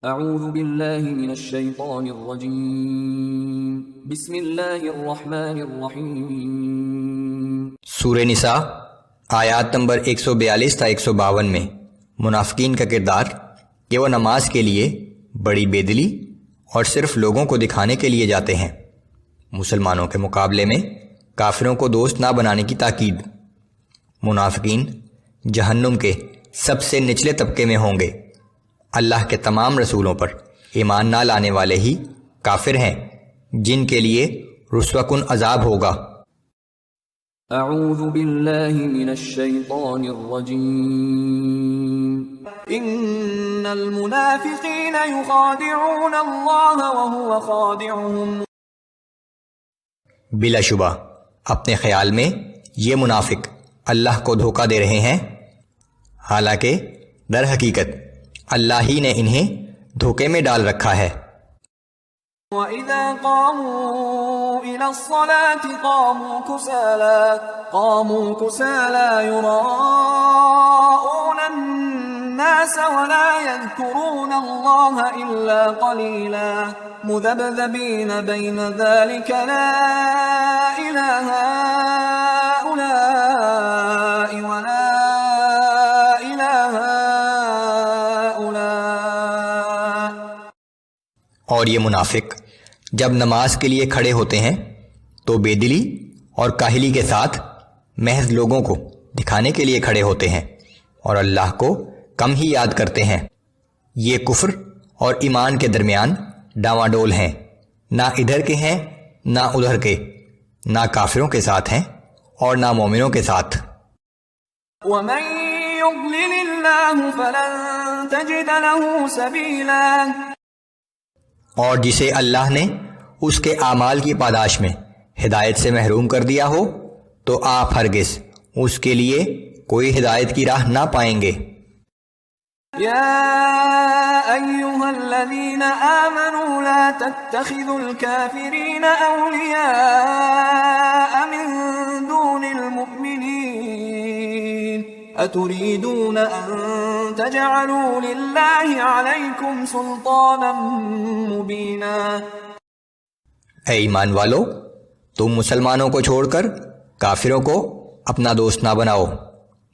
اعوذ باللہ من الشیطان الرجیم بسم اللہ الرحمن الرحیم۔ سورہ نساء آیات نمبر 142 تا 152 میں منافقین کا کردار کہ وہ نماز کے لیے بڑی بے دلی اور صرف لوگوں کو دکھانے کے لیے جاتے ہیں، مسلمانوں کے مقابلے میں کافروں کو دوست نہ بنانے کی تاکید۔ منافقین جہنم کے سب سے نچلے طبقے میں ہوں گے۔ اللہ کے تمام رسولوں پر ایمان نہ لانے والے ہی کافر ہیں، جن کے لیے رسوا کن عذاب ہوگا۔ اعوذ باللہ من الشیطان الرجیم۔ ان المنافقین یخادعون اللہ وهو خادعهم۔ بلا شبہ اپنے خیال میں یہ منافق اللہ کو دھوکہ دے رہے ہیں، حالانکہ در حقیقت اللہ ہی نے انہیں دھوکے میں ڈال رکھا ہے۔ وَإِذَا قَامُوا إِلَى الصَّلَاةِ قَامُوا كُسَالَى يُرَاءُونَ النَّاسَ وَلَا يَذْكُرُونَ اللَّهَ إِلَّا قَلِيلًا مُذَبْذَبِينَ بَيْنَ ذَلِكَ لَا إِلَى هَؤُلَاءِ وَلَا اور یہ منافق جب نماز کے لیے کھڑے ہوتے ہیں تو بے دلی اور کاہلی کے ساتھ محض لوگوں کو دکھانے کے لیے کھڑے ہوتے ہیں اور اللہ کو کم ہی یاد کرتے ہیں۔ یہ کفر اور ایمان کے درمیان ڈاواں ڈول ہیں، نہ ادھر کے ہیں نہ ادھر کے، نہ کافروں کے ساتھ ہیں اور نہ مومنوں کے ساتھ۔ وَمَن يُضْلِلِ اللَّهُ فَلَن تَجِدَ لَهُ سَبِيلًا۔ اور جسے اللہ نے اس کے اعمال کی پاداش میں ہدایت سے محروم کر دیا ہو تو آپ ہرگز اس کے لیے کوئی ہدایت کی راہ نہ پائیں گے۔ یا ایہا الذین آمنوا لا تتخذوا الكافرین اولیاء من دون المؤمنین اتریدون ان تجعلوا للہ علیکم سلطانا مبینا۔ اے ایمان والو، تم مسلمانوں کو چھوڑ کر کافروں کو اپنا دوست نہ بناؤ۔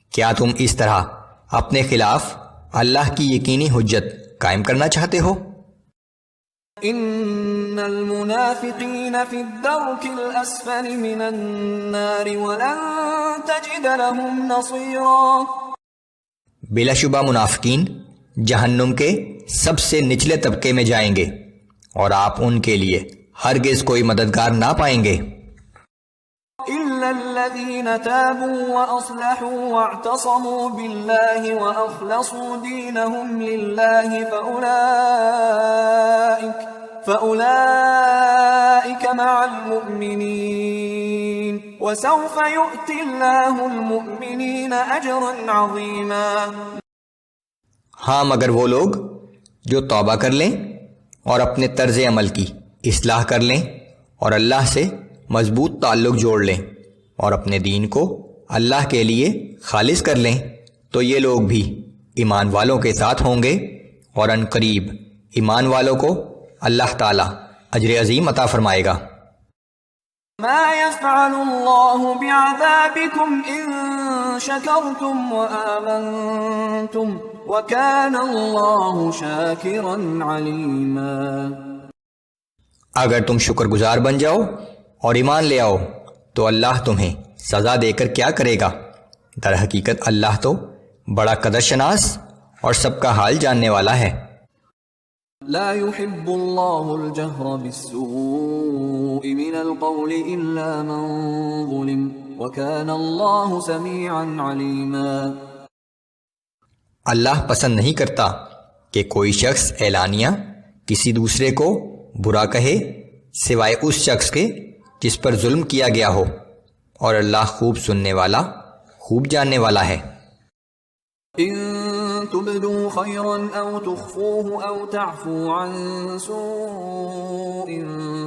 کیا تم اس طرح اپنے خلاف اللہ کی یقینی حجت قائم کرنا چاہتے ہو؟ ان المنافقین فی الدرک الاسفل من النار ولن تجد لهم نصیرا۔ بلا شبہ منافقین جہنم کے سب سے نچلے طبقے میں جائیں گے اور آپ ان کے لیے ہرگز کوئی مددگار نہ پائیں گے۔ إِلَّا الَّذِينَ تَابُوا وَأَصْلَحُوا وَاعْتَصَمُوا بِاللَّهِ وَأَخْلَصُوا دِينَهُمْ لِلَّهِ فَأُولَئِكَ مَعَ الْمُؤْمِنِينَ وَسَوْفَ يُؤْتِ اللَّهُ الْمُؤْمِنِينَ أَجْرًا عَظِيمًا۔ ہاں، مگر وہ لوگ جو توبہ کر لیں اور اپنے طرز عمل کی اصلاح کر لیں اور اللہ سے مضبوط تعلق جوڑ لیں اور اپنے دین کو اللہ کے لیے خالص کر لیں تو یہ لوگ بھی ایمان والوں کے ساتھ ہوں گے، اور ان قریب ایمان والوں کو اللہ تعالی اجر عظیم عطا فرمائے گا۔ ما يفعل اللہ بعذابکم ان شکرتم وآمنتم وکان اللہ شاکرا علیما۔ اگر تم شکر گزار بن جاؤ اور ایمان لے آؤ تو اللہ تمہیں سزا دے کر کیا کرے گا؟ در حقیقت اللہ تو بڑا قدر شناس اور سب کا حال جاننے والا ہے۔ لا يحب اللہ الجہر بالسوء من القول الا من ظلم وکان اللہ سمیعا علیما۔ اللہ پسند نہیں کرتا کہ کوئی شخص اعلانیہ کسی دوسرے کو برا کہے سوائے اس شخص کے جس پر ظلم کیا گیا ہو، اور اللہ خوب سننے والا، خوب جاننے والا ہے۔ ان تبدوا خيرا او تخفوه او تعفوا عن سوء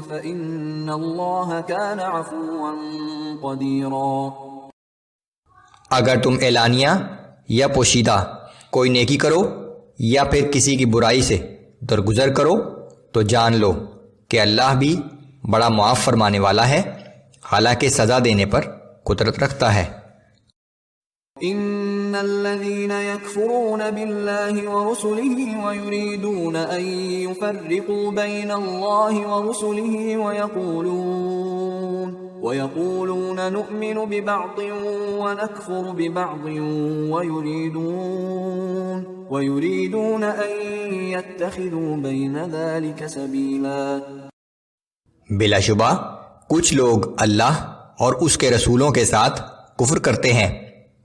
فإن الله كان عفوا قديرا۔ اگر تم اعلانیہ یا پوشیدہ کوئی نیکی کرو یا پھر کسی کی برائی سے درگزر کرو تو جان لو کہ اللہ بھی بڑا معاف فرمانے والا ہے، حالانکہ سزا دینے پر قدرت رکھتا ہے۔ ان الذين يكفرون بالله ورسله ويريدون ان يفرقوا بين الله ورسله ويقولون نؤمن ببعض ونكفر ببعض ويريدون ان يتخذوا بين ذلك سبيلا۔ بلا شبہ کچھ لوگ اللہ اور اس کے رسولوں کے ساتھ کفر کرتے ہیں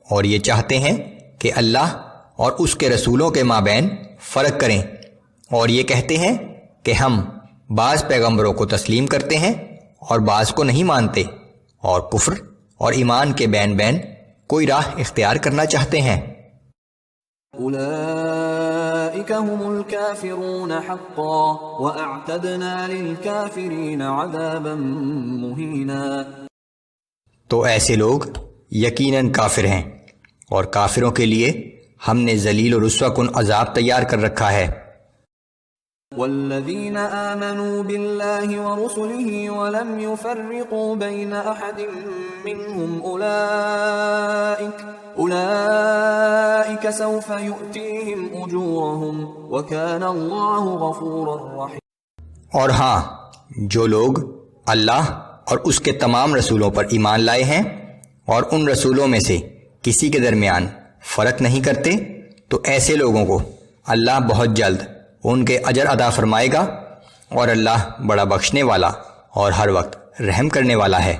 اور یہ چاہتے ہیں کہ اللہ اور اس کے رسولوں کے مابین فرق کریں، اور یہ کہتے ہیں کہ ہم بعض پیغمبروں کو تسلیم کرتے ہیں اور بعض کو نہیں مانتے، اور کفر اور ایمان کے بین بین کوئی راہ اختیار کرنا چاہتے ہیں۔ اولئک هم الكافرون حقا واعتدنا للكافرین عذابا مہینا۔ تو ایسے لوگ یقیناً کافر ہیں، اور کافروں کے لیے ہم نے ذلیل و رسوا کن عذاب تیار کر رکھا ہے۔ والذین آمنوا باللہ ورسلہ ولم يفرقوا بین احد منہم اولئک سوف یؤتیہم اجورہم وکان اللہ غفورا رحیما۔ اور ہاں، جو لوگ اللہ اور اس کے تمام رسولوں پر ایمان لائے ہیں اور ان رسولوں میں سے کسی کے درمیان فرق نہیں کرتے، تو ایسے لوگوں کو اللہ بہت جلد ان کے اجر ادا فرمائے گا، اور اللہ بڑا بخشنے والا اور ہر وقت رحم کرنے والا ہے۔